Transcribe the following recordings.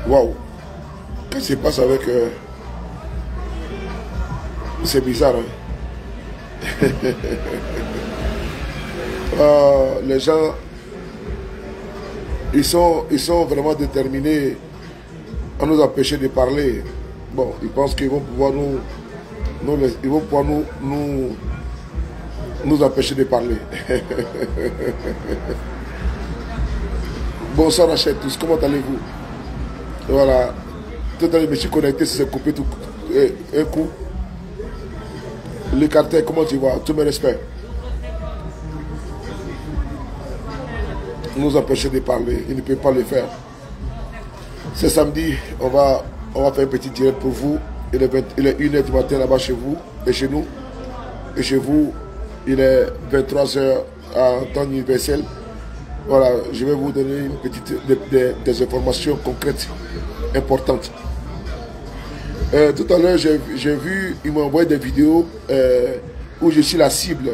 Waouh. Qu'est-ce qui se passe avec... C'est bizarre, hein? Les gens, ils sont vraiment déterminés à nous empêcher de parler. Bon, ils pensent qu'ils vont pouvoir nous empêcher de parler. Bonsoir à tous, comment allez-vous? Voilà, tout à l'heure je me suis connecté, c'est coupé tout un coup. Le cartel, comment tu vas? Tous mes respects. Nous empêcher de parler, ils ne peuvent pas le faire. Ce samedi, on va faire un petit direct pour vous. Il est 1h du matin là-bas chez vous et chez nous. Et chez vous, il est 23h en temps universel. Voilà, je vais vous donner une petite, des informations concrètes, importantes. Tout à l'heure, j'ai vu, ils m'ont envoyé des vidéos où je suis la cible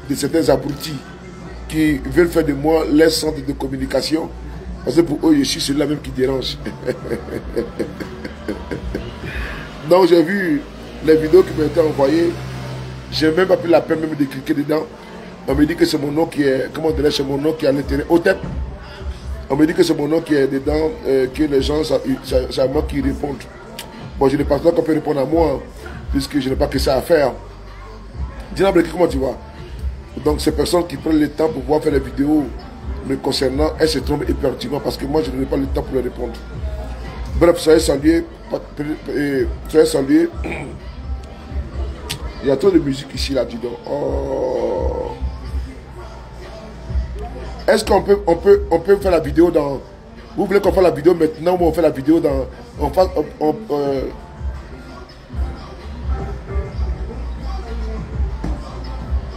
de certains abrutis qui veulent faire de moi leur centre de communication. Parce que pour eux, je suis celui-là même qui dérange. Donc j'ai vu les vidéos qui m'ont été envoyées. Je n'ai même pas pris la peine même de cliquer dedans. On me dit que c'est mon nom qui est, comment dirais-je, c'est mon nom qui est à l'intérieur. Au tête, on me dit que c'est mon nom qui est dedans, que les gens, c'est à moi qui répondent. Bon, je ne pense pas qu'on peut répondre à moi, puisque je n'ai pas que ça à faire. Dis-moi, comment tu vois? Donc, ces personnes qui prennent le temps pour pouvoir faire des vidéos me concernant, elles se trompent éperdument parce que moi, je n'ai pas le temps pour leur répondre. Bref, soyez salués. Soyez salués. Il y a trop de musique ici, là, dis donc. Oh. Est-ce qu'on peut faire la vidéo dans... Vous voulez qu'on fasse la vidéo maintenant ou on fait la vidéo dans...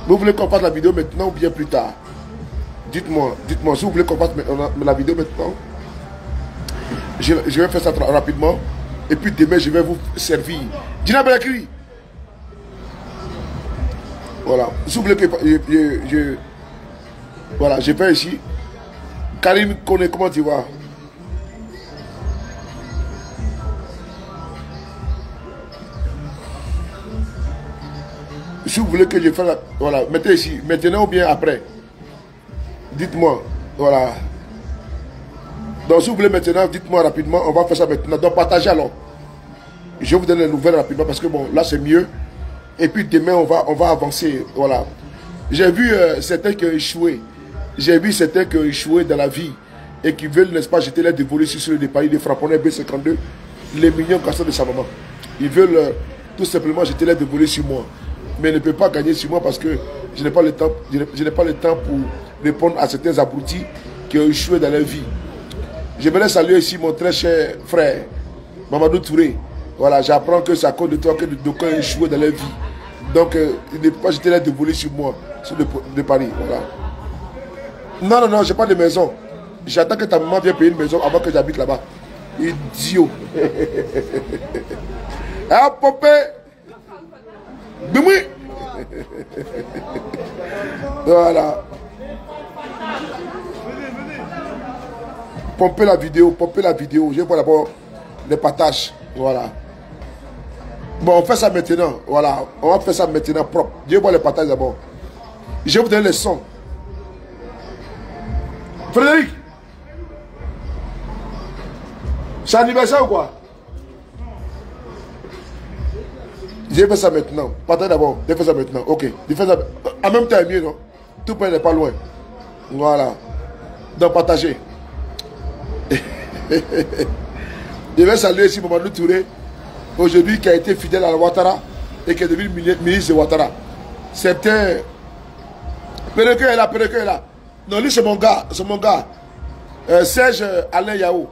Vous voulez qu'on fasse la vidéo maintenant ou bien plus tard? Dites-moi, si vous voulez qu'on fasse la vidéo maintenant, je vais faire ça rapidement. Et puis demain, je vais vous servir. Dina Belakri. Voilà. Si vous voulez que voilà, je vais ici. Karim connaît, comment tu vas? Si vous voulez que je fasse la... Voilà, mettez ici, maintenant ou bien après. Dites-moi, voilà. Donc si vous voulez maintenant, dites-moi rapidement, on va faire ça maintenant. Donc partagez alors. Je vais vous donner les nouvelles rapidement parce que bon, là c'est mieux. Et puis demain, on va avancer, voilà. J'ai vu certains qui ont échoué. J'ai vu certains qui ont échoué dans la vie et qui veulent, n'est-ce pas, jeter l'air de voler sur le départ de frapponnais B52, les millions cassés de sa maman. Ils veulent tout simplement jeter l'air de voler sur moi. Mais ils ne peuvent pas gagner sur moi parce que je n'ai pas le temps, je n'ai pas le temps pour répondre à certains abrutis qui ont échoué dans leur vie. Je voulais saluer ici mon très cher frère, Mamadou Touré. Voilà, j'apprends que c'est à cause de toi que d'aucuns ont échoué dans leur vie. Donc, il ne peut pas jeter l'air de voler sur moi, sur de Paris. Voilà. Non, je n'ai pas de maison. J'attends que ta maman vienne payer une maison avant que j'habite là-bas. Idiot. Ah, Popé. Bimoui. Voilà. Pompez la vidéo. Je vois d'abord les partages. Voilà. Bon, on fait ça maintenant. Voilà. On va faire ça maintenant propre. Je vois les partages d'abord. Je vais vous donner les sons. Frédéric. C'est anniversaire ou quoi? Je vais faire ça maintenant. Partage d'abord. Je vais faire ça maintenant. Ok. Je fais ça. En même temps, mieux, non? Tout le monde n'est pas loin. Voilà. Donc, partagez. Je vais saluer ici Mamadou Touré, aujourd'hui qui a été fidèle à la Ouattara et qui est devenu ministre de Ouattara. C'était... Péréke est là. Non, lui c'est mon gars, Serge Alain Yao.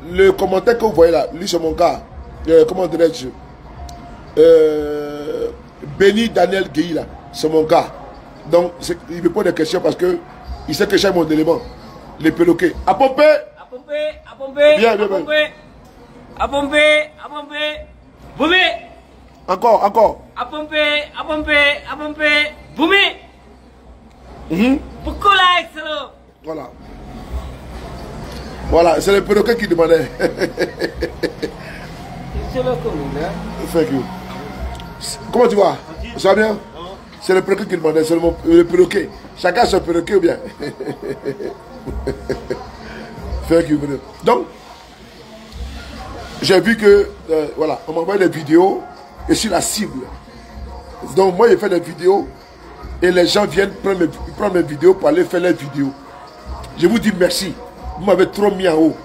Le commentaire que vous voyez là, lui c'est mon gars. Comment dirais-je? Béni Daniel Gueye là, c'est mon gars. Donc il me pose des questions parce que il sait que j'ai mon élément. Les perroquets. À pomper. Bien. À pomper. Boumé. Encore. À pomper. Boumé. Beaucoup là, excellent. Voilà. Voilà, c'est le perroquet qui demandait. Thank you. Comment tu vas? Ça va bien? C'est le perroquet qui demandait, c'est le perroquet. Chacun son perroquet ou bien? Thank you. Donc, j'ai vu que, voilà, on m'envoie des vidéos et sur la cible. Donc, moi, j'ai fait des vidéos et les gens viennent prendre mes vidéos pour aller faire les vidéos. Je vous dis merci. Vous m'avez trop mis en haut.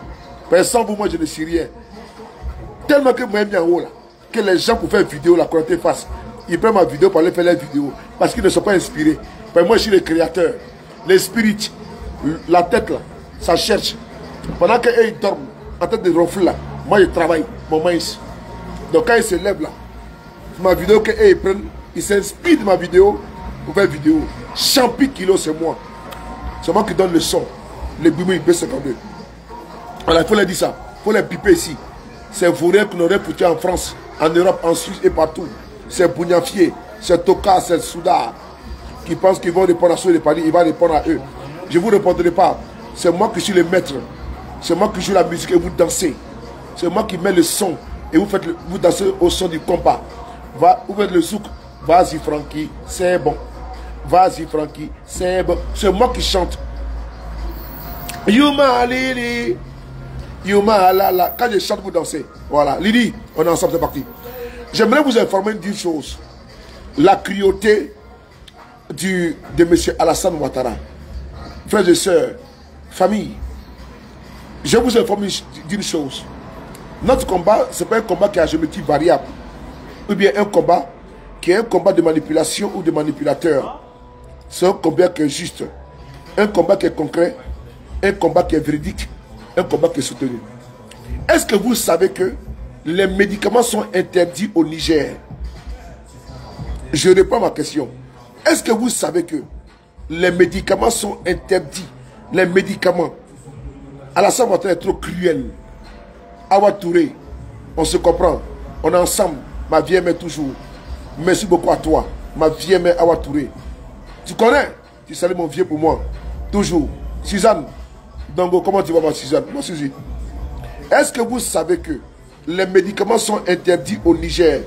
Parce que sans vous, moi, je ne suis rien. Tellement que vous m'avez mis en haut, là, que les gens pour faire vidéo, la qualité face, ils prennent ma vidéo pour aller faire les vidéos. Parce qu'ils ne sont pas inspirés. Parce que moi, je suis le créateur. L'esprit, la tête, là, ça cherche. Pendant qu'eux, ils dorment, en tête de ronfler, là, moi, je travaille, mon mince. Donc, quand ils se lèvent, là, ma vidéo qu'eux, ils prennent, ils s'inspirent de ma vidéo pour faire vidéo. Champi kilo, c'est moi. C'est moi qui donne le son. Les bimou B52. Voilà, il faut leur dire ça. Il faut les piper ici. C'est Vaurien qu'on aurait foutu en France, en Europe, en Suisse et partout. C'est Bougnafié, c'est Toka, c'est Souda. Qui pensent qu'ils vont répondre à ceux de Paris, il va répondre à eux. Je ne vous répondrai pas. C'est moi qui suis le maître. C'est moi qui joue la musique et vous dansez. C'est moi qui mets le son et vous dansez au son du compas. Vous faites le souk. Vas-y Francky, c'est bon. Vas-y Francky, c'est bon. C'est moi qui chante. Yuma Lili, Yuma Lala. Quand je chante, vous dansez. Voilà. Lili, on est ensemble, c'est parti. J'aimerais vous informer d'une chose. La cruauté de M. Alassane Ouattara. Frères et sœurs, famille, je vous informe d'une chose. Notre combat, ce n'est pas un combat qui a géométrie variable. Ou bien un combat qui est un combat de manipulation ou de manipulateur. C'est un combat qui est juste. Un combat qui est concret. Un combat qui est véridique. Un combat qui est soutenu. Est-ce que vous savez que les médicaments sont interdits au Niger? Je réponds à ma question. Est-ce que vous savez que les médicaments sont interdits? Les médicaments. Alassane Ouattara est trop cruel. Awa Touré, on se comprend. On est ensemble. Ma vieille mère toujours. Merci beaucoup à toi. Ma vieille mère Awa Touré. Tu connais? Tu salues mon vieux pour moi. Toujours. Suzanne. Dongo, comment tu vas, ma Suzanne? Moi, Suzy. Est-ce que vous savez que les médicaments sont interdits au Niger?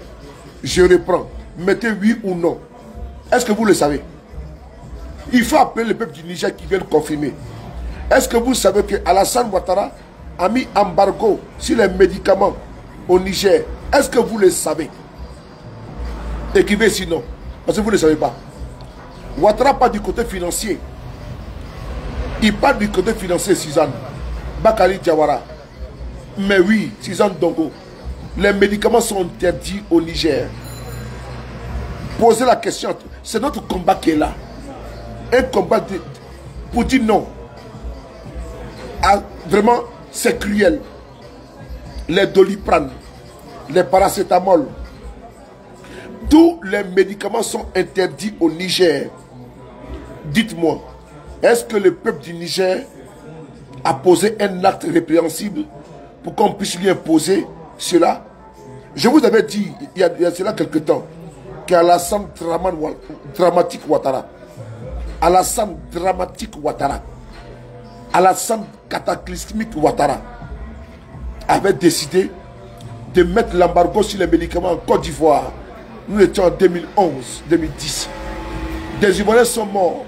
Je reprends. Mettez oui ou non. Est-ce que vous le savez? Il faut appeler le peuple du Niger qui vient le confirmer. Est-ce que vous savez que Alassane Ouattara a mis embargo sur les médicaments au Niger? Est-ce que vous le savez? Écrivez sinon. Parce que vous ne le savez pas. Ouattara part du côté financier. Il part du côté financier, Suzanne. Bakari Diawara. Mais oui, Suzanne Dongo. Les médicaments sont interdits au Niger. Posez la question. C'est notre combat qui est là. Un combat pour dire non. Ah, vraiment, c'est cruel. Les Doliprane, les paracétamol, tous les médicaments sont interdits au Niger. Dites-moi, est-ce que le peuple du Niger a posé un acte répréhensible pour qu'on puisse lui imposer cela? Je vous avais dit, il y a cela quelque temps, qu'Alassane dramatique Ouattara, Alassane dramatique Ouattara, Alassane cataclysmique Ouattara avait décidé de mettre l'embargo sur les médicaments en Côte d'Ivoire. Nous étions en 2011-2010. Des Ivoiriens sont morts.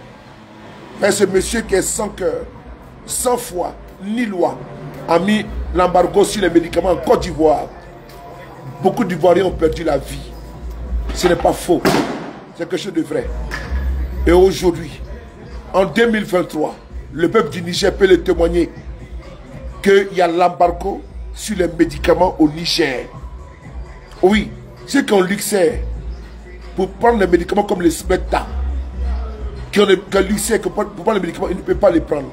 Mais ce monsieur qui est sans cœur, sans foi, ni loi, a mis l'embargo sur les médicaments en Côte d'Ivoire. Beaucoup d'Ivoiriens ont perdu la vie. Ce n'est pas faux. C'est quelque chose de vrai. Et aujourd'hui, en 2023, le peuple du Niger peut le témoigner qu'il y a l'embargo sur les médicaments au Niger. Oui, ceux qui ont luxé pour prendre les médicaments comme les Specta, qui ont luxé pour prendre les médicaments, ils ne peuvent pas les prendre.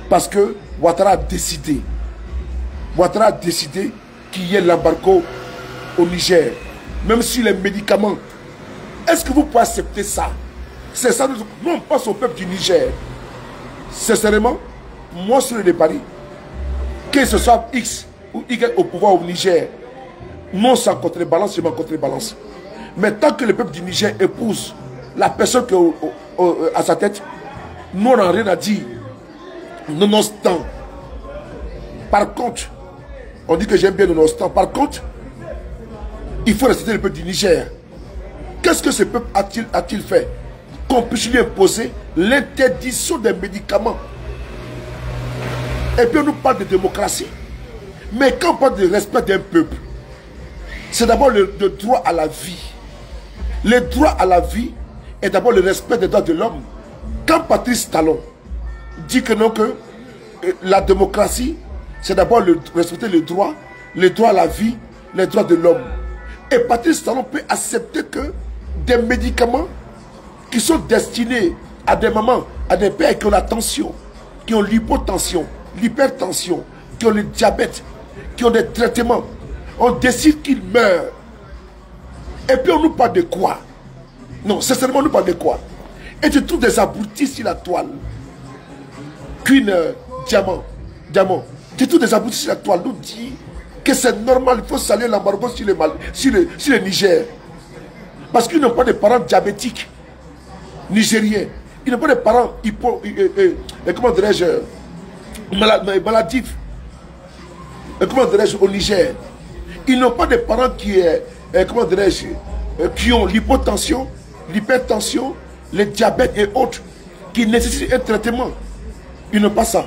Parce que Ouattara a décidé. Ouattara a décidé qu'il y ait l'embargo au Niger. Même sur les médicaments. Est-ce que vous pouvez accepter ça? C'est ça. Nous, on pense au peuple du Niger. Sincèrement, moi, sur le Paris, que ce soit X ou Y au pouvoir au Niger, non sans contrebalance, je m'en contrebalance. Mais tant que le peuple du Niger épouse la personne qui est à sa tête, nous, on n'a rien à dire. Nonobstant, Par contre, on dit que j'aime bien nonobstant. Par contre, il faut respecter le peuple du Niger. Qu'est-ce que ce peuple a-t-il fait? Qu'on puisse lui imposer l'interdiction des médicaments. Et puis on nous parle de démocratie. Mais quand on parle de respect d'un peuple, c'est d'abord le droit à la vie. Le droit à la vie est d'abord le respect des droits de l'homme. Quand Patrice Talon dit que non, que la démocratie, c'est d'abord respecter le droit à la vie, les droits de l'homme. Et Patrice Talon peut accepter que des médicaments qui sont destinés à des mamans, à des pères qui ont la tension, qui ont l'hypotension, l'hypertension, qui ont le diabète, qui ont des traitements, on décide qu'ils meurent. Et puis on nous parle de quoi? Non, sincèrement, on nous parle de quoi? Et tu trouves des abrutis sur la toile. Qu'une diamant. Tu trouves des abrutis sur la toile nous dit que c'est normal, il faut saluer l'embargo sur le Niger. Parce qu'ils n'ont pas de parents diabétiques nigériens. Ils n'ont pas de parents comment dirais-je, maladifs. Comment dirais-je, au Niger. Ils n'ont pas de parents comment dirais-je, qui ont l'hypotension, l'hypertension, le diabète et autres, qui nécessitent un traitement. Ils n'ont pas ça.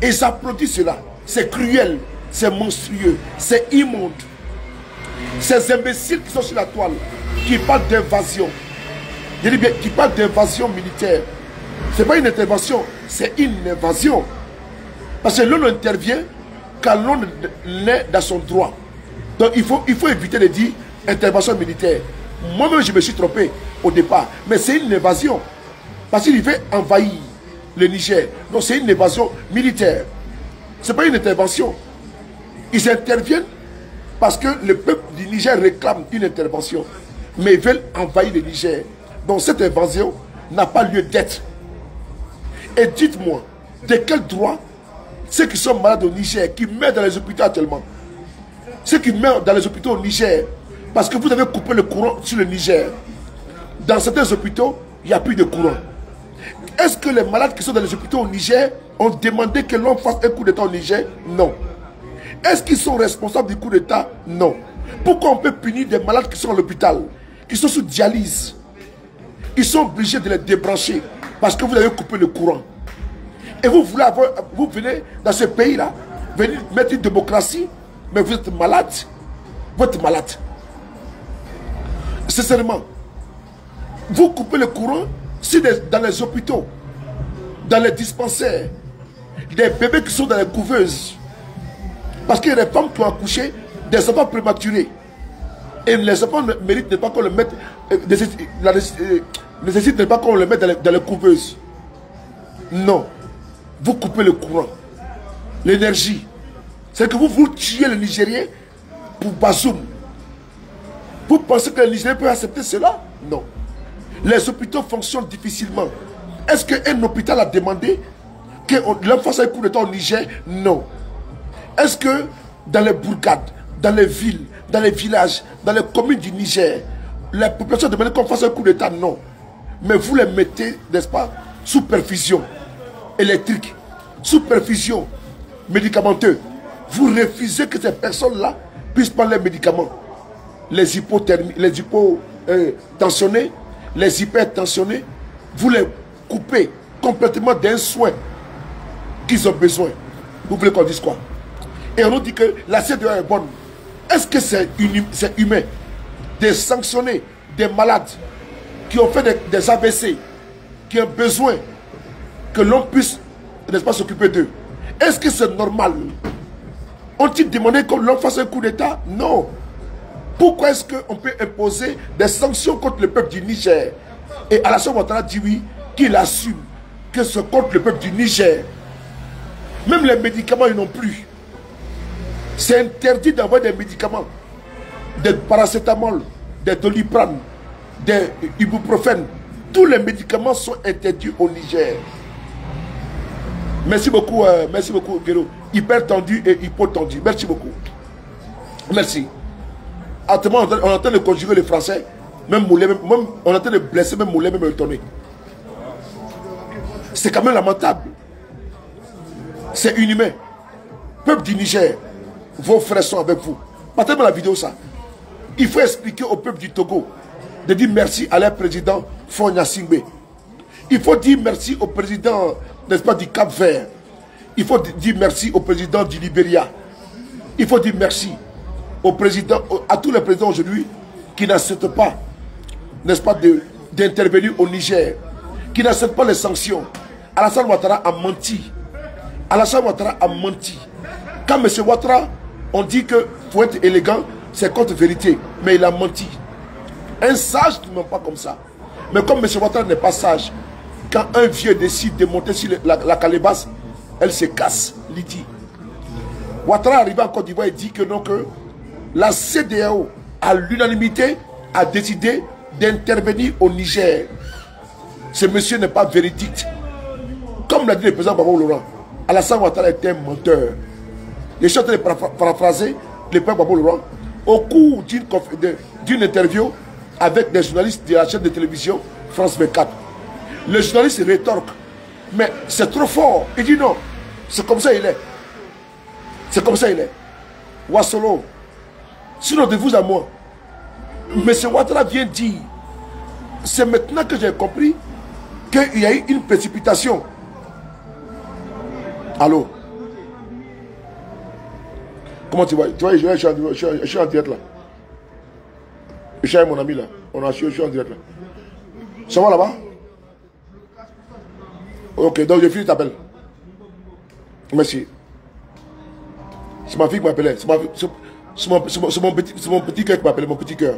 Et ils applaudissent cela. C'est cruel, c'est monstrueux, c'est immonde. Ces imbéciles qui sont sur la toile, qui parlent d'invasion, je dis bien, qui parlent d'invasion militaire. Ce n'est pas une intervention, c'est une invasion. Parce que l'on intervient quand l'on est dans son droit. Donc il faut éviter de dire intervention militaire. Moi-même, je me suis trompé au départ. Mais c'est une invasion. Parce qu'il veut envahir le Niger. Donc c'est une invasion militaire. Ce n'est pas une intervention. Ils interviennent parce que le peuple du Niger réclame une intervention. Mais ils veulent envahir le Niger. Donc cette invasion n'a pas lieu d'être. Et dites-moi, de quel droit ceux qui sont malades au Niger, qui meurent dans les hôpitaux actuellement, ceux qui meurent dans les hôpitaux au Niger, parce que vous avez coupé le courant sur le Niger, dans certains hôpitaux, il n'y a plus de courant. Est-ce que les malades qui sont dans les hôpitaux au Niger ont demandé que l'on fasse un coup d'État au Niger? Non. Est-ce qu'ils sont responsables du coup d'État? Non. Pourquoi on peut punir des malades qui sont à l'hôpital, qui sont sous dialyse? Ils sont obligés de les débrancher parce que vous avez coupé le courant. Et vous venez dans ce pays-là, venir mettre une démocratie, mais vous êtes malade. Vous êtes malade. Sincèrement, vous coupez le courant dans les hôpitaux, dans les dispensaires, des bébés qui sont dans les couveuses. Parce qu'il y a des femmes qui ont accouché des enfants prématurés. Et les enfants ne méritent pas qu'on le mette, nécessite pas qu'on le mette dans les couveuses. Non. Vous coupez le courant. L'énergie. C'est que vous tuez les Nigériens pour Bazoum. Vous pensez que les Nigériens peuvent accepter cela? Non. Les hôpitaux fonctionnent difficilement. Est-ce qu'un hôpital a demandé que l'on fasse un coup d'État au Niger? Non. Est-ce que dans les bourgades, dans les villes, dans les villages, dans les communes du Niger, la population demande qu'on fasse un coup d'État? Non. Mais vous les mettez, n'est-ce pas, sous perfusion électrique, sous perfusion médicamenteuse. Vous refusez que ces personnes-là puissent prendre les médicaments. Les hypotentionnés, les hypertentionnés, vous les coupez complètement d'un soin qu'ils ont besoin. Vous voulez qu'on dise quoi? Et on nous dit que la CDE est bonne. Est-ce que c'est humain de sanctionner des malades qui ont fait des AVC, qui ont besoin que l'on puisse, n'est-ce pas, s'occuper d'eux? Est-ce que c'est normal? Ont-ils demandé que l'on fasse un coup d'État? Non. Pourquoi est-ce qu'on peut imposer des sanctions contre le peuple du Niger? Et Alassane Ouattara dit oui, qu'il assume que c'est contre le peuple du Niger. Même les médicaments, ils n'ont plus. C'est interdit d'avoir des médicaments, des paracétamol, des doliprane, des ibuprofène. Tous les médicaments sont interdits au Niger. Merci beaucoup, Guéro. Hyper tendu et hypotendu. Merci beaucoup. Merci. Actuellement, on est en train de conjuguer le français. Même Moulay, on est en train de blesser même Moulay, même étonné. C'est quand même lamentable. C'est inhumain. Peuple du Niger, vos frères sont avec vous. Partagez la vidéo ça. Il faut expliquer au peuple du Togo de dire merci à leur président Fonya Singbe. Il faut dire merci au président, n'est-ce pas, du Cap-Vert. Il faut dire merci au président du Libéria. Il faut dire merci au président, à tous les présidents aujourd'hui qui n'acceptent pas, n'est-ce pas, d'intervenir au Niger, qui n'acceptent pas les sanctions. Alassane Ouattara a menti. Alassane Ouattara a menti. Quand M. Ouattara, on dit que faut être élégant, c'est contre vérité. Mais il a menti. Un sage ne ment pas comme ça. Mais comme M. Ouattara n'est pas sage, quand un vieux décide de monter sur la calebasse, elle se casse, Lydie. Ouattara arrivé en Côte d'Ivoire et dit que non, que la CEDEAO, à l'unanimité, a décidé d'intervenir au Niger. Ce monsieur n'est pas véridique. Comme l'a dit le président Gbagbo Laurent, Alassane Ouattara est un menteur. Je suis en train de paraphraser le président Gbagbo Laurent au cours d'une interview avec des journalistes de la chaîne de télévision France 24. Le journaliste rétorque, mais c'est trop fort. Il dit non, c'est comme ça il est. C'est comme ça il est. Wassolo, sinon de vous à moi, M. Ouattara vient dire, c'est maintenant que j'ai compris qu'il y a eu une précipitation. Allô? Comment tu vois? Tu vois, je suis en direct là. Je suis avec mon ami là. Je suis en direct là. Ça va là-bas? Ok, donc je finis t'appelle. Merci. C'est ma fille qui m'appelait. C'est mon petit cœur qui m'appelait, mon petit cœur.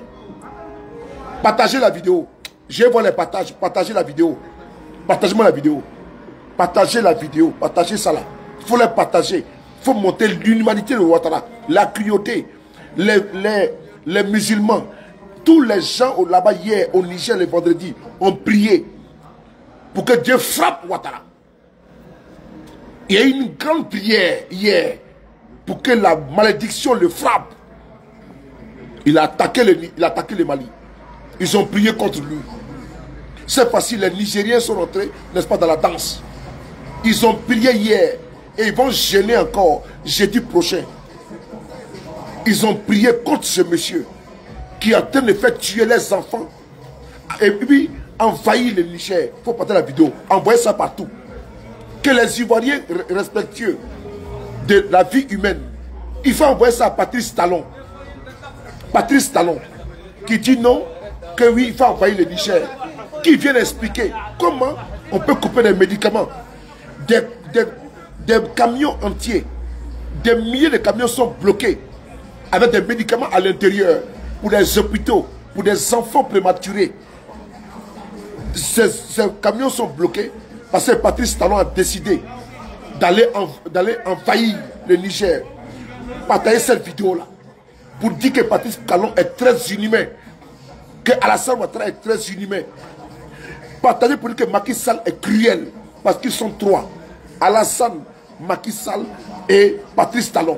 Partagez la vidéo. Je vois les partages. Partagez la vidéo. Partagez-moi la vidéo. Partagez la vidéo. Partagez ça là. Il faut les partager. Il faut monter l'humanité de Ouattara. La cruauté. Les musulmans. Tous les gens là-bas hier, au Niger, le vendredi, ont prié pour que Dieu frappe Ouattara. Il y a eu une grande prière hier pour que la malédiction le frappe. Il a attaqué le Mali. Ils ont prié contre lui. C'est facile, les Nigériens sont rentrés, n'est-ce pas, dans la danse. Ils ont prié hier et ils vont gêner encore jeudi prochain. Ils ont prié contre ce monsieur qui est en train de faire tuer les enfants et puis envahir le Niger. Il faut partager la vidéo, envoyer ça partout. Que les Ivoiriens respectueux de la vie humaine, il faut envoyer ça à Patrice Talon. Patrice Talon, qui dit non, que oui, il faut envahir le Niger. Qui vient expliquer comment on peut couper des médicaments. Des camions entiers, des milliers de camions sont bloqués avec des médicaments à l'intérieur pour des hôpitaux, pour des enfants prématurés. Ces camions sont bloqués parce que Patrice Talon a décidé d'aller envahir le Niger. Partagez cette vidéo-là pour dire que Patrice Talon est très inhumain, que Alassane Ouattara est très inhumain. Partagez pour dire que Macky Sall est cruel parce qu'ils sont trois. Alassane, Macky Sall et Patrice Talon.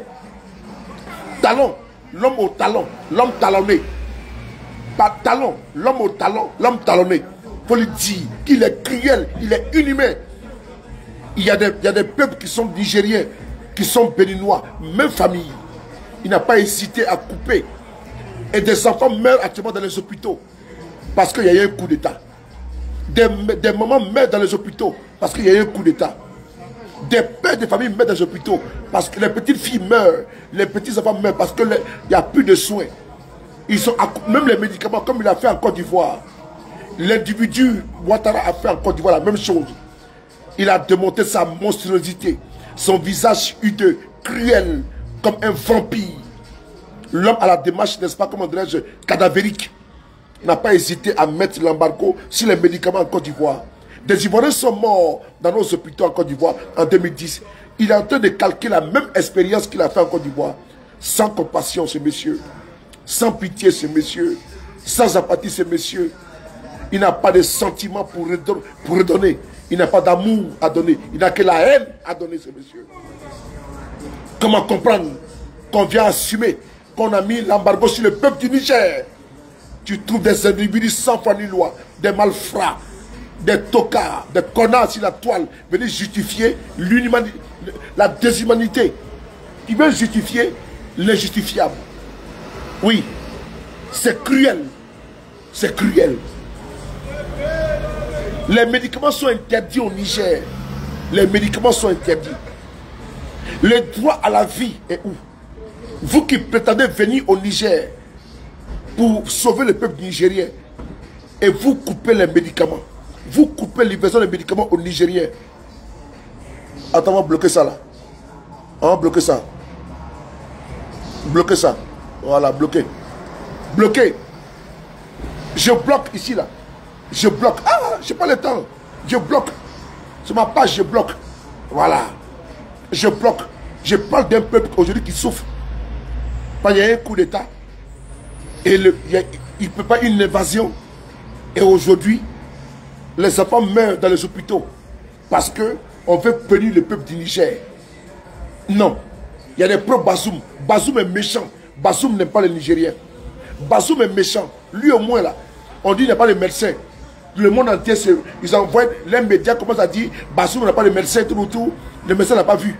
Talon, l'homme au talon, l'homme talonné. Pas talon, l'homme au talon, l'homme talonné. Il faut lui dire qu'il est cruel, il est inhumain. Il y a des peuples qui sont nigériens, qui sont béninois, même famille. Il n'a pas hésité à couper. Et des enfants meurent actuellement dans les hôpitaux parce qu'il y a eu un coup d'État. Des mamans meurent dans les hôpitaux parce qu'il y a eu un coup d'État. Des pères de famille meurent dans les hôpitaux parce que les petites filles meurent, les petits enfants meurent parce qu'il n'y a plus de soins. Même les médicaments, comme il a fait en Côte d'Ivoire, l'individu Ouattara a fait en Côte d'Ivoire la même chose. Il a démontré sa monstruosité, son visage hideux, cruel, comme un vampire. L'homme à la démarche, n'est-ce pas, comment dirais-je, cadavérique, n'a pas hésité à mettre l'embargo sur les médicaments en Côte d'Ivoire. Des Ivoiriens sont morts dans nos hôpitaux en Côte d'Ivoire en 2010. Il est en train de calquer la même expérience qu'il a fait en Côte d'Ivoire. Sans compassion, ce monsieur. Sans pitié, ce monsieur. Sans apathie, ce monsieur. Il n'a pas de sentiments pour redonner. Il n'a pas d'amour à donner. Il n'a que la haine à donner, ce monsieur. Comment comprendre qu'on vient assumer qu'on a mis l'embargo sur le peuple du Niger? Tu trouves des individus sans foi ni loi, des malfrats, des tocards, des connards sur la toile, venir justifier la déshumanité. qui veut justifier l'injustifiable. Oui, c'est cruel. C'est cruel. Les médicaments sont interdits au Niger. Les médicaments sont interdits. Le droit à la vie est où? Vous qui prétendez venir au Niger pour sauver le peuple nigérien et vous coupez les médicaments. Vous coupez livraison des médicaments aux Nigériens. Attends, on va bloquer ça là. On va bloquer ça. Bloquer ça. Voilà, bloquer. Bloquer. Je bloque ici là. Je bloque. Ah, je n'ai pas le temps. Je bloque. Sur ma page, je bloque. Voilà. Je bloque. Je parle d'un peuple aujourd'hui qui souffre. Il y a un coup d'État. Et il ne peut pas une invasion. Et aujourd'hui, les enfants meurent dans les hôpitaux. Parce qu'on veut punir le peuple du Niger. Non. Il y a des pro-Bazoum. Bazoum est méchant. Bazoum n'aime pas les Nigériens. Bazoum est méchant. Lui au moins là, on dit qu'il n'y a pas de médecin. Le monde entier, ils envoient, les médias commencent à dire Bazoum n'a pas de médecin, tout. Le médecin n'a pas vu.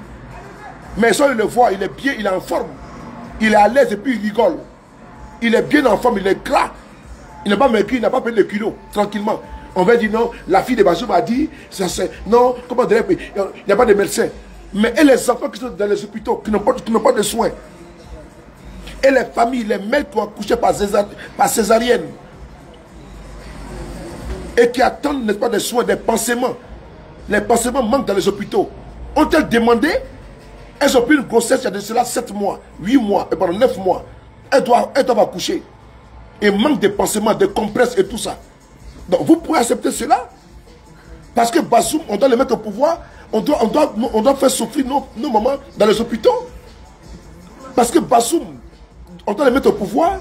Mais ça, il le voit, il est bien, il est en forme. Il est à l'aise et puis il rigole. Il est bien en forme, il est gras. Il n'a pas maigri, il n'a pas pris le kilo, tranquillement. On va dire non, la fille de Bazoum a dit, non, comment dire, il n'y a pas de médecin. Mais et les enfants qui sont dans les hôpitaux, qui n'ont pas de soins. Et les familles, les mères qui ont accouché par césarienne. Et qui attendent, n'est-ce pas, des soins, des pansements. Les pansements manquent dans les hôpitaux. Ont-elles demandé? Elles ont pris une grossesse il y a de cela 7 mois, 8 mois, et pendant 9 mois. Elles doivent accoucher. Et manque de pansements, de compresses et tout ça. Donc vous pouvez accepter cela? Parce que Bazoum, on doit le mettre au pouvoir. On doit faire souffrir nos mamans dans les hôpitaux. Parce que Bazoum, on doit les mettre au pouvoir.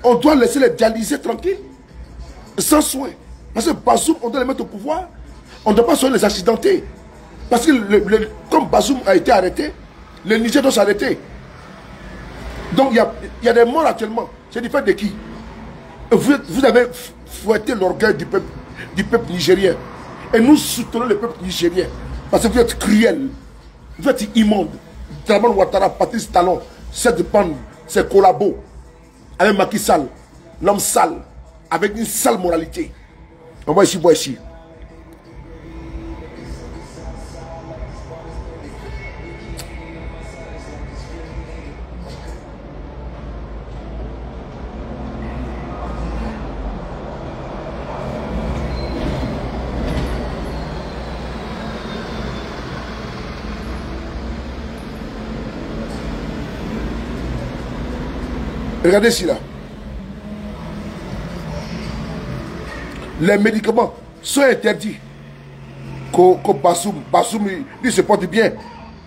On doit laisser les dialyser tranquilles. Sans soins. Parce que Bazoum, on doit les mettre au pouvoir. On ne doit pas soigner les accidentés. Parce que comme Bazoum a été arrêté, le Niger doit s'arrêter. Donc il y a des morts actuellement. C'est du fait de qui? Vous avez fouetté l'orgueil du peuple nigérien. Et nous soutenons le peuple nigérien. Parce que vous êtes cruel. Vous êtes immonde. Draman Ouattara, Patrice Talon, cette bande, ces collabos, avec Macky Sall, l'homme sale, avec une sale moralité. On va ici, boire ici. Regardez ici là. Les médicaments sont interdits. Bazoum, lui se porte bien.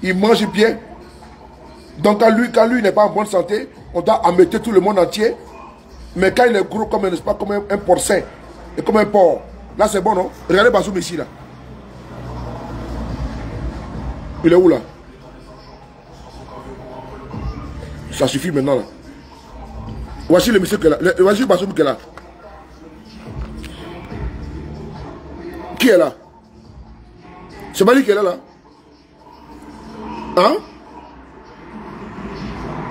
Il mange bien. Donc quand lui n'est pas en bonne santé, on doit embêter tout le monde entier. Mais quand il est gros comme, n'est-ce pas, comme un porcin et comme un porc, là c'est bon, non? Regardez Bazoum ici là. Il est où là? Ça suffit maintenant là. Voici le monsieur qui est là. Voici Bazoum qui est là. Qui est là? C'est Mali qui est là, là. Hein?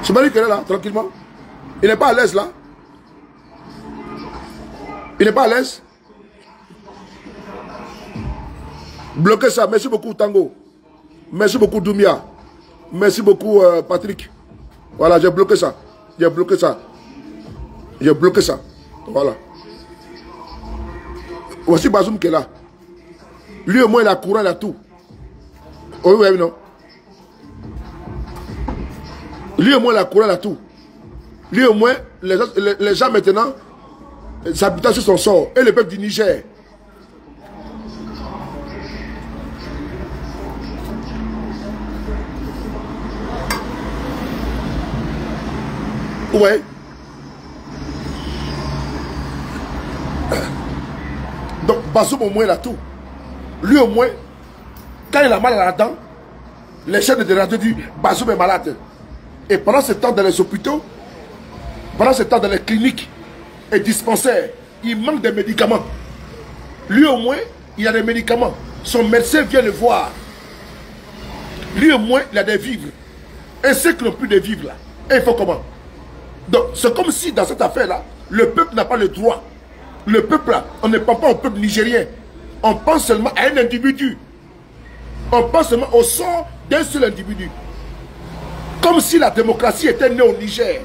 C'est Mali qui est là, là, tranquillement. Il n'est pas à l'aise, là. Il n'est pas à l'aise. Bloquez ça. Merci beaucoup, Tango. Merci beaucoup, Doumia. Merci beaucoup, Patrick. Voilà, j'ai bloqué ça. J'ai bloqué ça. J'ai bloqué ça. Voilà. Voici Bazoum qui est là. Lui au moins il a courant, il a tout. Oui, oui, non. Lui au moins il a courant, il a tout. Lui au moins, les gens maintenant s'habitent sur son sort. Et le peuple du Niger. Ouais. Donc Bazoum au moins il a tout. Lui au moins, quand il a mal à la dent, les chaînes de radio disent Bazoum est malade. Et pendant ce temps dans les hôpitaux, pendant ce temps dans les cliniques et dispensaires, il manque des médicaments. Lui au moins, il a des médicaments. Son médecin vient le voir. Lui au moins, il a des vivres. Et ceux qui n'ont plus de vivre là, et il faut comment? Donc c'est comme si dans cette affaire-là, le peuple n'a pas le droit. Le peuple là, on ne pense pas au peuple nigérien. On pense seulement à un individu. On pense seulement au sort d'un seul individu. Comme si la démocratie était née au Niger.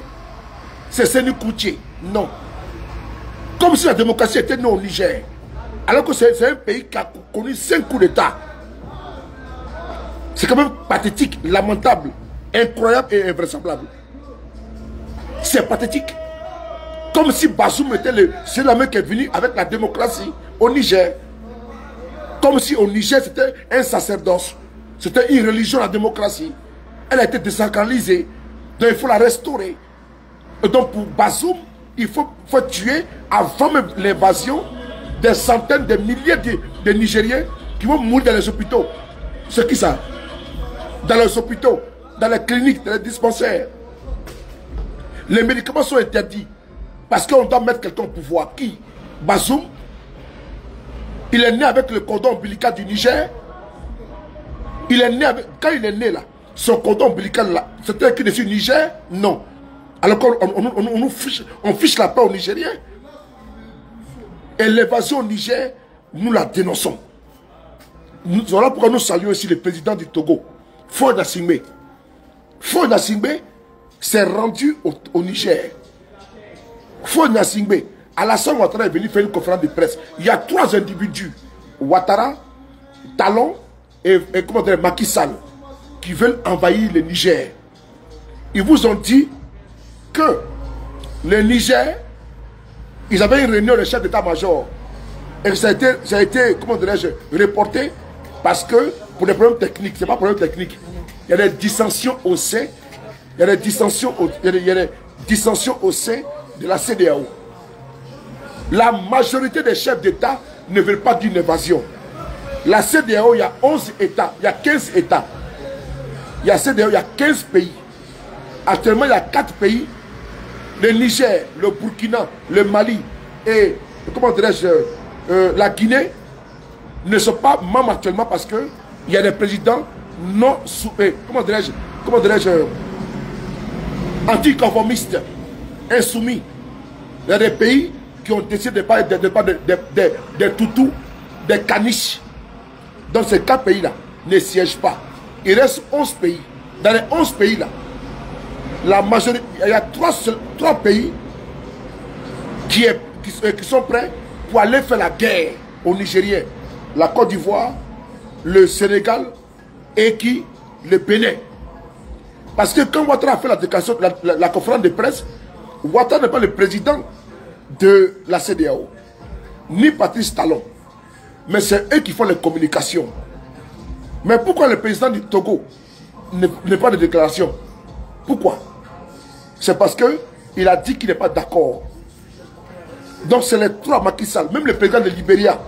C'est Séni Koutié. Non. Comme si la démocratie était née au Niger. Alors que c'est un pays qui a connu 5 coups d'État. C'est quand même pathétique, lamentable, incroyable et invraisemblable. C'est pathétique. Comme si Bazoum était c'est la main qui est venu avec la démocratie au Niger. Comme si au Niger c'était un sacerdoce. C'était une religion, la démocratie. Elle a été désacralisée. Donc il faut la restaurer. Et donc pour Bazoum, il faut tuer avant même l'invasion des centaines de milliers de Nigériens qui vont mourir dans les hôpitaux. C'est qui ça? Dans les hôpitaux, dans les cliniques, dans les dispensaires. Les médicaments sont interdits. Parce qu'on doit mettre quelqu'un au pouvoir. Qui? Bazoum. Il est né avec le cordon ombilical du Niger. Il est né avec... Quand il est né là, son cordon ombilical là, c'était écrit dessus Niger? Non. Alors qu'on fiche la paix aux Nigériens. Et l'évasion au Niger, nous la dénonçons. Voilà pourquoi nous saluons ici le président du Togo, Faure Gnassingbé. Faure Gnassingbé s'est rendu au Niger. Faure Gnassingbé, Alassane Ouattara est venu faire une conférence de presse. Il y a 3 individus, Ouattara, Talon et comment dire, Macky Sall, qui veulent envahir le Niger. Ils vous ont dit que le Niger, ils avaient une réunion de chef d'état-major. Et ça a été, comment dirais-je, reporté parce que pour des problèmes techniques, ce n'est pas problème technique. Il y a des dissensions au sein, il y a des dissensions au sein de la CEDEAO. La majorité des chefs d'État ne veulent pas d'une évasion. La CEDEAO, il y a 11 États, il y a 15 États. Il y a CEDEAO, il y a 15 pays. Actuellement, il y a 4 pays. Le Niger, le Burkina, le Mali et, comment dirais-je, la Guinée ne sont pas membres actuellement parce qu'il y a des présidents non comment dirais-je, anticonformistes, insoumis. Il y a des pays qui ont décidé de pas des toutous, des caniches. Donc ces 4 pays-là ne siègent pas. Il reste 11 pays. Dans les 11 pays-là, la majorité, il y a 3 pays qui sont prêts pour aller faire la guerre aux Nigériens. La Côte d'Ivoire, le Sénégal et le Bénin. Parce que quand Ouattara a fait la déclaration, la conférence de presse, Ouattara n'est pas le président de la CEDEAO, ni Patrice Talon. Mais c'est eux qui font les communications. Mais pourquoi le président du Togo n'est pas de déclaration? Pourquoi? C'est parce qu'il a dit qu'il n'est pas d'accord. Donc c'est les 3 Macky Sall. Même le président de Libéria,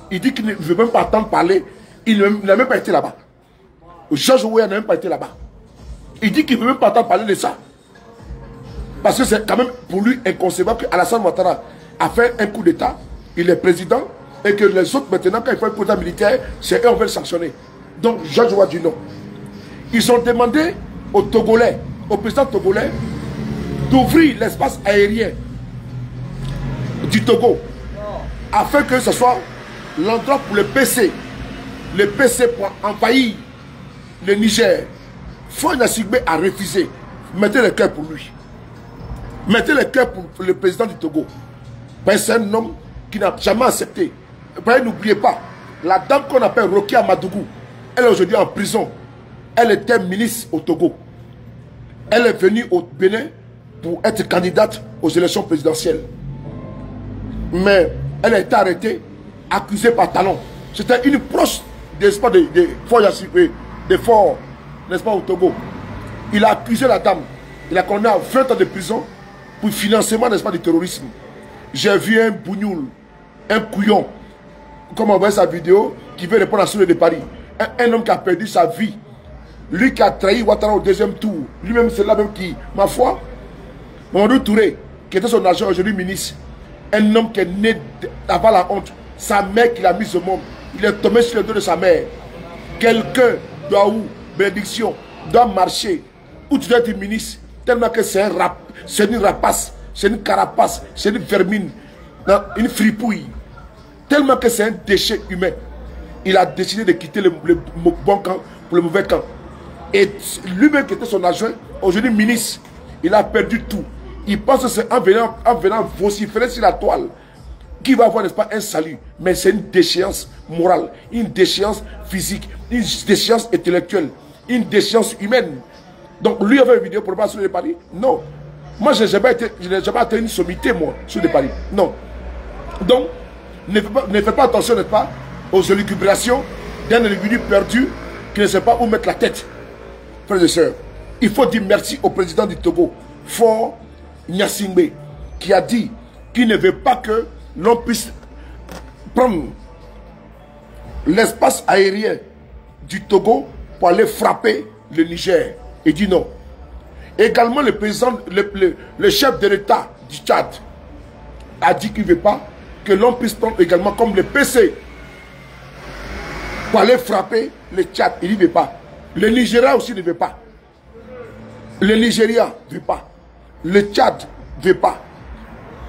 il dit qu'il ne veut même pas entendre parler. Il n'a même pas été là-bas. George Weah n'a même pas été là-bas. Il dit qu'il ne veut même pas entendre parler de ça. Parce que c'est quand même pour lui inconcevable qu'Alassane Ouattara a fait un coup d'État, il est président, et que les autres maintenant, quand ils font un coup d'État militaire, c'est eux on veut le sanctionner. Donc George Weah dit non. Ils ont demandé aux Togolais, au président togolais, d'ouvrir l'espace aérien du Togo, afin que ce soit l'endroit pour le PC pour envahir le Niger. Faure Gnassingbé a refusé. Mettez le cœur pour lui. Mettez le cœur pour le président du Togo. C'est un homme qui n'a jamais accepté. N'oubliez pas, la dame qu'on appelle Rokia Madougou, elle est aujourd'hui en prison. Elle était ministre au Togo. Elle est venue au Bénin pour être candidate aux élections présidentielles. Mais elle a été arrêtée, accusée par Talon. C'était une proche de Faure Gnassingbé, n'est-ce pas, au Togo. Il a accusé la dame. Il a condamné à 20 ans de prison pour financement, n'est-ce pas, du terrorisme. J'ai vu un bougnoul, un couillon, comme on voit sa vidéo, qui veut répondre à celui de Paris. Un homme qui a perdu sa vie. Lui qui a trahi Ouattara au 2e tour. Lui-même, c'est là même qui, ma foi, Mamadou Touré, qui était son agent aujourd'hui ministre, un homme qui est né avant la honte. Sa mère qui l'a mis au monde. Il est tombé sur le dos de sa mère. Quelqu'un doit bénédiction, doit marcher où tu dois être ministre, tellement que c'est une rapace, c'est une carapace, c'est une vermine, une fripouille, tellement que c'est un déchet humain. Il a décidé de quitter le bon camp pour le mauvais camp. Et lui-même qui était son adjoint, aujourd'hui ministre, il a perdu tout. Il pense que c'est en venant vociférer sur la toile qui va avoir, n'est-ce pas, un salut. Mais c'est une déchéance morale, une déchéance physique, une déchéance intellectuelle, une déchéance humaine. Donc lui avait une vidéo pour pas sur les paris? Non. Moi, je n'ai jamais été une sommité, moi, sur les paris. Non. Donc, ne faites pas attention, n'est-ce pas, aux élucubrations d'un individu perdu qui ne sait pas où mettre la tête. Frères et sœurs, il faut dire merci au président du Togo, Faure Gnassingbé, qui a dit qu'il ne veut pas que l'on puisse prendre l'espace aérien du Togo pour aller frapper le Niger. Il dit non. Également, le président, le chef de l'État du Tchad a dit qu'il ne veut pas que l'on puisse prendre également comme le PC pour aller frapper le Tchad. Il ne veut pas. Le Nigeria aussi ne veut pas. Le Nigeria ne veut pas. Le Tchad ne veut pas.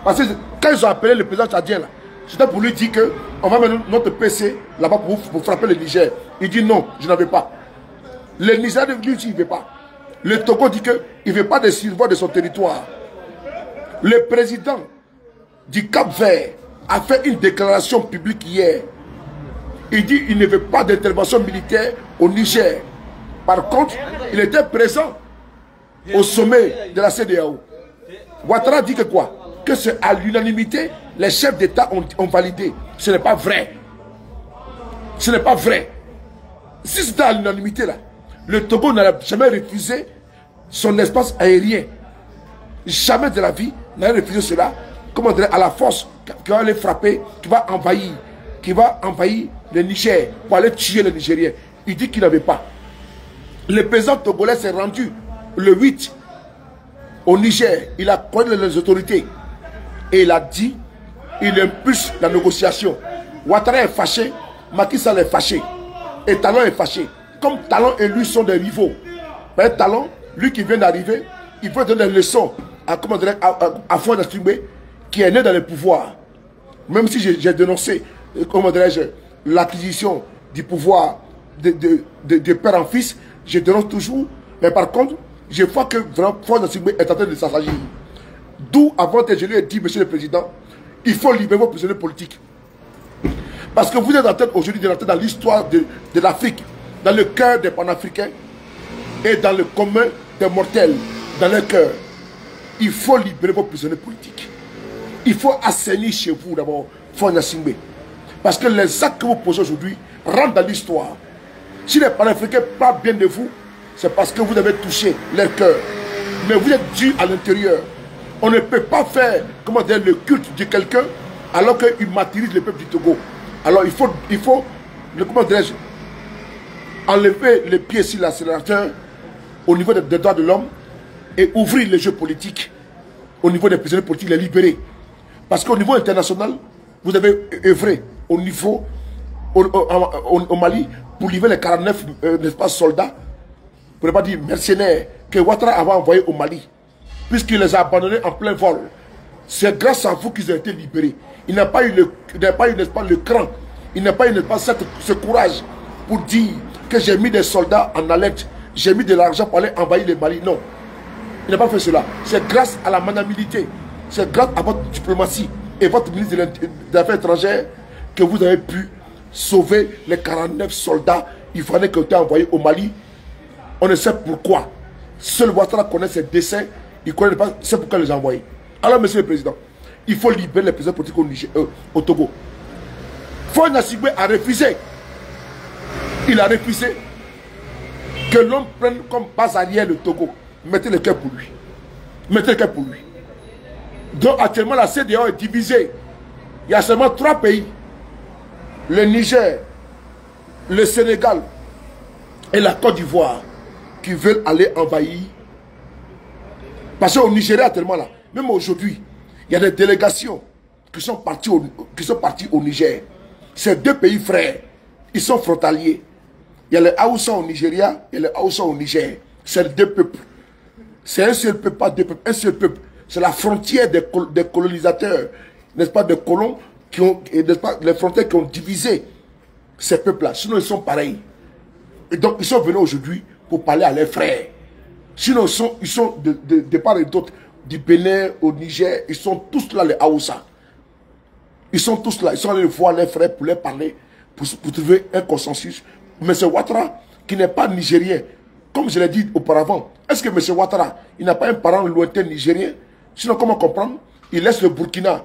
Parce que quand ils ont appelé le président tchadien là, c'était pour lui dire qu'on va mettre notre PC là-bas pour frapper le Niger. Il dit non, je n'en veux pas. Le Nigeria, lui aussi, il ne veut pas. Le Togo dit qu'il ne veut pas de survol de son territoire. Le président du Cap-Vert a fait une déclaration publique hier. Il dit qu'il ne veut pas d'intervention militaire au Niger. Par contre, il était présent au sommet de la CEDEAO. Ouattara dit que quoi? Que c'est à l'unanimité, les chefs d'État ont validé. Ce n'est pas vrai. Ce n'est pas vrai. Si c'était à l'unanimité là, le Togo n'aurait jamais refusé son espace aérien. Jamais de la vie n'aurait refusé cela. Comment dire, à la force, qui va aller frapper, qui va envahir le Niger pour aller tuer les Nigériens. Il dit qu'il n'avait pas. Le président togolais s'est rendu le 8 au Niger. Il a connu les autorités et il a dit, il impulse la négociation. Ouattara est fâché, Macky Sall est fâché et Talon est fâché. Comme Talon et lui sont des rivaux. Mais Talon, lui qui vient d'arriver, il veut donner des leçons à Faure Gnassingbé, qui est né dans le pouvoir. Même si j'ai dénoncé, l'acquisition du pouvoir de père en fils, je dénonce toujours. Mais par contre, je vois que Faure Gnassingbé est en train de s'assagir. D'où, avant que je lui ai dit, monsieur le président, il faut libérer vos prisonniers politiques. Parce que vous êtes en train aujourd'hui d'entrer dans l'histoire de l'Afrique, dans le cœur des panafricains et dans le commun des mortels, dans leur cœur. Il faut libérer vos prisonniers politiques. Il faut assainir chez vous d'abord Faure Gnassingbé. Parce que les actes que vous posez aujourd'hui rentrent dans l'histoire. Si les panafricains parlent bien de vous, c'est parce que vous avez touché leur cœur. Mais vous êtes dû à l'intérieur. On ne peut pas faire, comment dire, le culte de quelqu'un alors qu'il martyrise le peuple du Togo. Alors il faut comment dirais-je, enlever les pieds sur l'accélérateur au niveau des droits de l'homme et ouvrir les jeux politiques au niveau des prisonniers politiques, les libérer. Parce qu'au niveau international, vous avez œuvré au niveau au Mali pour livrer les 49 n'est-ce pas, soldats, pour ne pas dire mercenaires, que Ouattara avait envoyés au Mali, puisqu'il les a abandonnés en plein vol. C'est grâce à vous qu'ils ont été libérés. Il n'a pas eu, n'est-ce pas, le cran, il n'a pas eu, n'est-ce pas, ce courage pour dire que j'ai mis des soldats en alerte, j'ai mis de l'argent pour aller envahir le Mali. Non, il n'a pas fait cela. C'est grâce à la magnanimité, c'est grâce à votre diplomatie et votre ministre des Affaires étrangères que vous avez pu sauver les 49 soldats ivoiriens qui ont été envoyés au Mali. On ne sait pourquoi. Seul Ouattara connaît ses dessins, il ne connaît pas, c'est pourquoi il les a envoyés. Alors, monsieur le président, il faut libérer les prisonniers politiques au Togo. Faure Gnassingbé a refusé. Il a refusé que l'on prenne comme base arrière le Togo. Mettez le cœur pour lui. Mettez le cœur pour lui. Donc actuellement la CEDEAO est divisée. Il y a seulement 3 pays. Le Niger, le Sénégal et la Côte d'Ivoire qui veulent aller envahir. Parce qu'au Nigeria actuellement là, même aujourd'hui, il y a des délégations qui sont parties au Niger. Ces 2 pays frères, ils sont frontaliers. Il y a les Haoussa au Nigeria et les Haoussa au Niger. C'est 2 peuples. C'est un seul peuple, pas deux peuples, un seul peuple. C'est la frontière des colonisateurs, n'est-ce pas, des colons, qui ont, n'est-ce pas, les frontières qui ont divisé ces peuples-là. Sinon, ils sont pareils. Et donc, ils sont venus aujourd'hui pour parler à leurs frères. Sinon, ils sont de part et d'autre, du Bénin au Niger, ils sont tous là, les Haoussa. Ils sont tous là, ils sont allés voir leurs frères pour leur parler, pour trouver un consensus. M. Ouattara, qui n'est pas nigérien, comme je l'ai dit auparavant, est-ce que M. Ouattara, il n'a pas un parent lointain nigérien? Sinon, comment comprendre? Il laisse le Burkina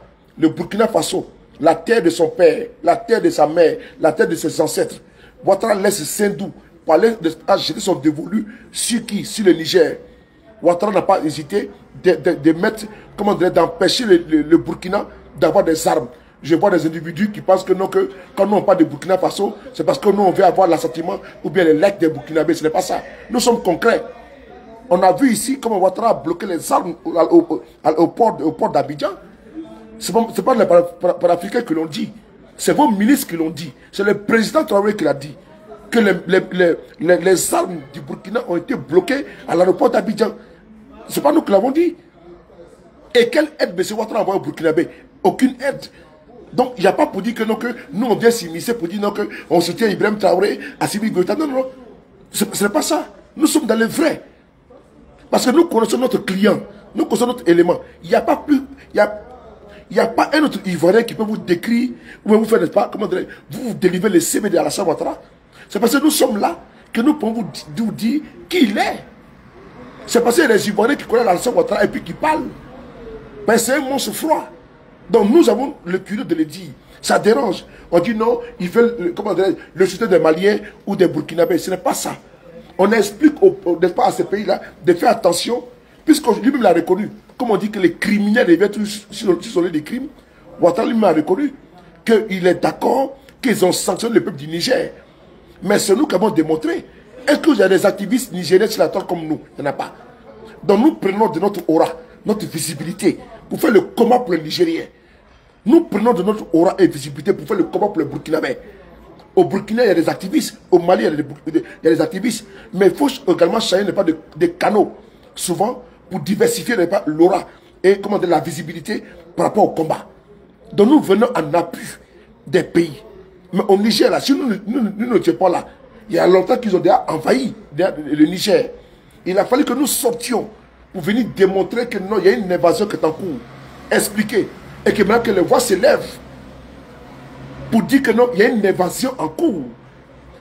Faso, la terre de son père, la terre de sa mère, la terre de ses ancêtres. Ouattara laisse Sendou pour aller jeter son dévolu sur qui? Sur le Niger. Ouattara n'a pas hésité de mettre, comment dire, d'empêcher le Burkina d'avoir des armes. Je vois des individus qui pensent que non, que quand nous on parle de Burkina Faso, c'est parce que nous on veut avoir l'assentiment ou bien les legs des Burkinabés. Ce n'est pas ça. Nous sommes concrets. On a vu ici comment Ouattara a bloqué les armes au port d'Abidjan. Ce n'est pas les Panafricains qui l'ont dit. C'est vos ministres qui l'ont dit. C'est le président Traoré qui l'a dit. Que les armes du Burkina ont été bloquées à l'aéroport d'Abidjan. Ce n'est pas nous qui l'avons dit. Et quelle aide M. Ouattara a envoyé au Burkinabé? Aucune aide. Donc, il n'y a pas pour dire que, non, que nous, on vient s'immiscer pour dire qu'on soutient Ibrahim Traoré, Assimi Goïta. Non, non, ce n'est pas ça. Nous sommes dans le vrai. Parce que nous connaissons notre client, nous connaissons notre élément. Il n'y a pas plus, il y a pas un autre Ivoirien qui peut vous décrire, ou vous faire, n'est-ce pas, comment dire, vous délivrer le CV de Alassane Ouattara. C'est parce que nous sommes là que nous pouvons vous dire qui il est. C'est parce qu'il y a des Ivoiriens qui connaissent Alassane Ouattara et puis qui parlent. Mais c'est un monstre froid. Donc nous avons le culot de le dire. Ça dérange. On dit non, ils veulent le soutien des Maliens ou des Burkinabés. Ce n'est pas ça. On explique à ces pays-là de faire attention, puisque lui-même l'a reconnu. Comme on dit que les criminels deviennent sur les crimes, Ouattara lui-même a reconnu qu'il est d'accord qu'ils ont sanctionné le peuple du Niger. Mais c'est nous qui avons démontré. Est-ce qu'il y a des activistes nigériens sur la toile comme nous? Il n'y en a pas. Donc nous prenons de notre aura, notre visibilité, pour faire le combat pour les Nigériens. Nous prenons de notre aura et visibilité pour faire le combat pour les Burkinabés. Au Burkina, il y a des activistes. Au Mali, il y a des activistes. Mais il faut également changer des canaux, souvent, pour diversifier l'aura et la visibilité par rapport au combat. Donc nous venons en appui des pays. Mais au Niger, là, si nous n'étions pas là, il y a longtemps qu'ils ont déjà envahi le Niger. Il a fallu que nous sortions pour venir démontrer que non, il y a une invasion qui est en cours. Expliquer. Et que maintenant que les voix s'élèvent pour dire que non, il y a une invasion en cours.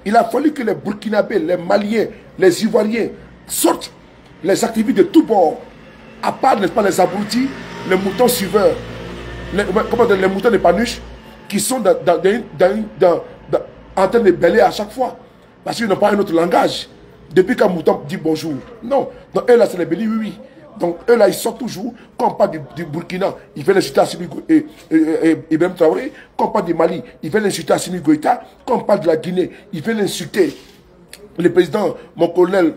Il a fallu que les Burkinabés, les Maliens, les Ivoiriens sortent, les activistes de tous bords, à part, n'est-ce pas, les abrutis, les moutons suiveurs, les moutons de Panuche, qui sont en train de bêler à chaque fois, parce qu'ils n'ont pas un autre langage. Depuis qu'un mouton dit bonjour. Non, donc eux là, c'est les bélis, oui, oui. Donc eux là, ils sortent toujours. Quand on parle du Burkina, ils viennent insulter Assimi Ibrahim Traoré. Quand on parle du Mali, ils viennent insulter Assimi Goïta. Quand on parle de la Guinée, ils viennent insulter le président, mon colonel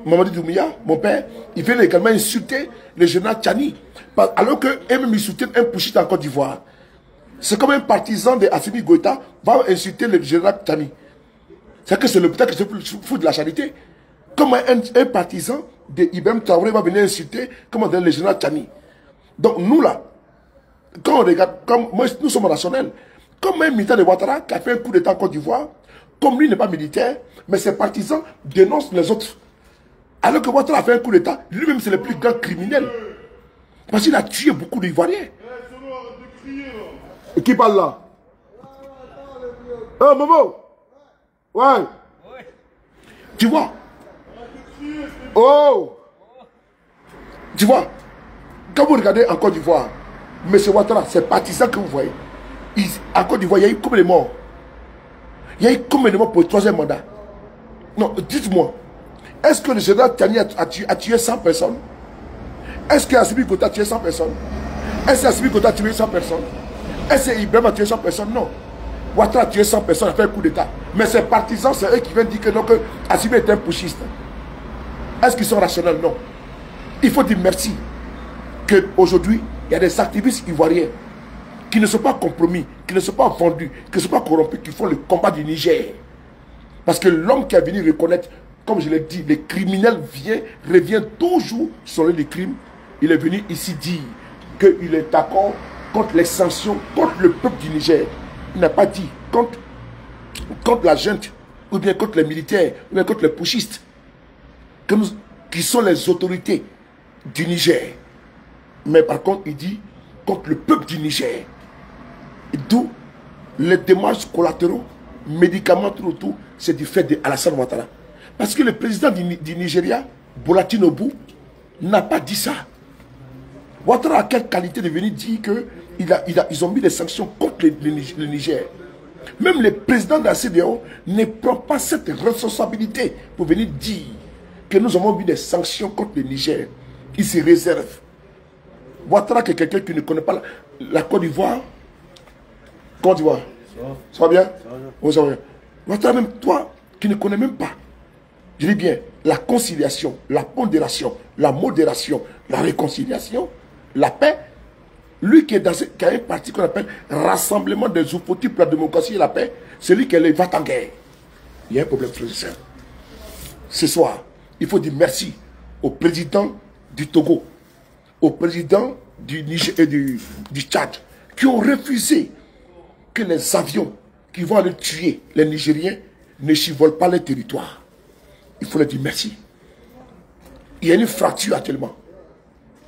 Mamadi Doumbouya, mon père. Ils viennent également insulter le général Tchani. Alors qu'eux-mêmes, ils soutiennent un Pouchit en Côte d'Ivoire. C'est comme un partisan de Assimi Goïta va insulter le général Tchani. C'est que c'est le peut-être que se fout de la charité. Comme un partisan de Ibrahim Traoré va venir insulter le général Tchani. Donc nous là, quand on regarde, nous sommes rationnels. Comme un militant de Ouattara qui a fait un coup d'état en Côte d'Ivoire, comme lui n'est pas militaire, mais ses partisans dénoncent les autres. Alors que Ouattara a fait un coup d'état, lui-même c'est le plus grand criminel. Parce qu'il a tué beaucoup d'Ivoiriens. Et qui parle là? Oh Momo! Ouais. Tu vois? Oh! Tu vois? Quand vous regardez en Côte d'Ivoire, M. Ouattara, c'est partisan que vous voyez. En Côte d'Ivoire, il y a eu combien de morts? Il y a eu combien de morts pour le troisième mandat? Non, dites-moi. Est-ce que le général Tchani a tué 100 personnes? Est-ce que Assimi Goïta a tué 100 personnes? Est-ce que Assimi Goïta a tué 100 personnes? Est-ce que Ibrahim a tué 100 personnes? Non. Ouattara a tué 100 personnes, a fait un coup d'état. Mais ses partisans, c'est eux qui viennent dire que non, que Assimi est un pouchiste. Est-ce qu'ils sont rationnels? Non. Il faut dire merci qu'aujourd'hui, il y a des activistes ivoiriens qui ne sont pas compromis, qui ne sont pas vendus, qui ne sont pas corrompus, qui font le combat du Niger. Parce que l'homme qui est venu reconnaître comme je l'ai dit, les criminels reviennent toujours sur les crimes. Il est venu ici dire qu'il est d'accord contre les sanctions, contre le peuple du Niger. Il n'a pas dit contre la junte, ou bien contre les militaires, ou bien contre les putschistes, qui sont les autorités du Niger. Mais par contre, il dit contre le peuple du Niger. D'où les dommages collatéraux, médicaments, tout, c'est du fait d'Alassane Ouattara. Parce que le président du Nigeria, Bola Tinubu, n'a pas dit ça. Ouattara a quelle qualité de venir dire qu'ils ont mis des sanctions contre le Niger? Même le président de la CEDEAO ne prend pas cette responsabilité pour venir dire que nous avons mis des sanctions contre le Niger. Il se réserve. Ouattara, qui est quelqu'un qui ne connaît pas la Côte d'Ivoire. Comment tu vois? Ça va bien? Ça va bien. Ouattara, même toi, qui ne connais même pas, je dis bien, la conciliation, la pondération, la modération, la réconciliation, la paix. Lui qui a un parti qu'on appelle Rassemblement des outils pour la démocratie et la paix, c'est lui qui va en guerre. Il y a un problème, frère et sœur. Ce soir, il faut dire merci au président du Togo, au président du Niger et du Tchad, qui ont refusé que les avions qui vont aller tuer les Nigériens ne chivolent pas les territoires. Il faut leur dire merci. Il y a une fracture actuellement.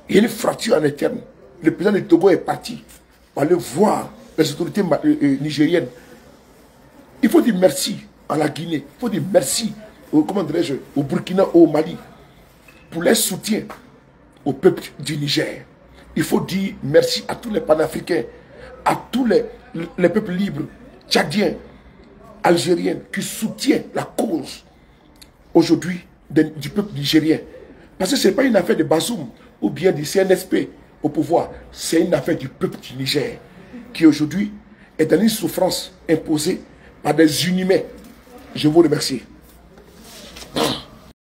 Il y a une fracture en interne. Le président du Togo est parti pour aller voir les autorités nigériennes. Il faut dire merci à la Guinée. Il faut dire merci au Burkina, au Mali, pour leur soutien au peuple du Niger. Il faut dire merci à tous les panafricains, à tous les peuples libres, tchadiens, algériens, qui soutiennent la cause aujourd'hui du peuple nigérien. Parce que ce n'est pas une affaire de Bazoum ou bien du CNSP au pouvoir. C'est une affaire du peuple du Niger qui aujourd'hui est dans une souffrance imposée par des inhumains. Je vous remercie.